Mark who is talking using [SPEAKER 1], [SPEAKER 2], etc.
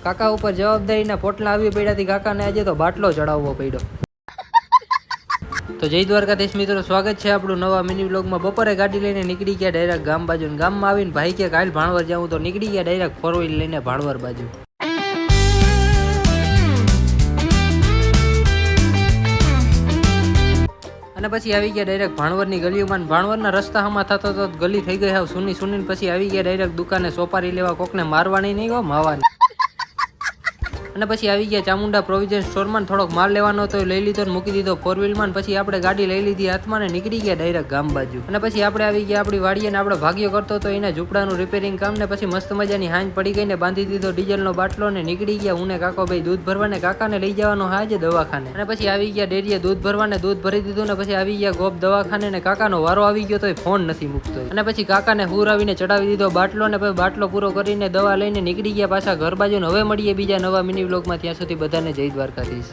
[SPEAKER 1] કાકા ઉપર જવાબદારીના પોટલા આવી પડ્યાથી કાકાને આજે તો બાટલો ચડાવવો પડ્યો. તો જય દ્વારકાધીશ મિત્રો, સ્વાગત છે આપણું નવા મિની વ્લોગમાં. બપોરે ગાડી લઈને નીકળી ગયા ડાયરેક્ટ ગામ બાજુ. ગામમાં આવીને ભાઈ કે કાલ ભાણવર જાઉં, તો નીકળી ગયા ડાયરેક્ટ 4 વ્હીલ લઈને ભાણવર બાજુ. અને પછી આવી ગયા ડાયરેક્ટ ભાણવરની ગલીઓમાં. ભાણવરના રસ્તામાં થતો તો ગલી થઈ ગઈ હાવ સુની સુની. પછી આવી ગયા ડાયરેક્ટ દુકાને સોપારી લેવા. કોકને મારવાની નહીં હો, માવાની. અને પછી આવી ગયા ચામુંડા પ્રોવિઝન સ્ટોરમાં. થોડોક માલ લેવાનો હતો, લઈ લીધો ને મૂકી દીધો 4 વ્હીલમાં. પછી આપણે ગાડી લઈ લીધી હાથમાં ને નીકળી ગયા ડાયરેક્ટ ગામ બાજુ. અને પછી આપણે આવી ગયા આપણી વાડીએ ને આપણે ભાગ્યો કરતો તો એના ઝૂંપડાનું રિપેરિંગ કામ ને. પછી મસ્ત મજાની હાંજ પડી ગઈ ને બાંધી દીધો ડીઝલનો બાટલો ને નીકળી ગયા હું ને કાકો ભાઈ દૂધ ભરવા ને કાકાને લઈ જવાનો હાજે દવાખાને. અને પછી આવી ગયા ડેરીએ દૂધ ભરવા ને દૂધ ભરી દીધું ને પછી આવી ગયા ગોપ દવાખાને ને કાકાનો વારો આવી ગયો તો ફોન નથી મૂકતો. અને પછી કાકાને હુર આવીને ચડાવી દીધો બાટલો ને પછી બાટલો પૂરો કરીને દવા લઈને નીકળી ગયા પાછા ઘર બાજુ. હવે મળીએ બીજા નવા મિની વ્લોગમાં. ત્યાં સુધી બધાને જય દ્વારકાધીશ.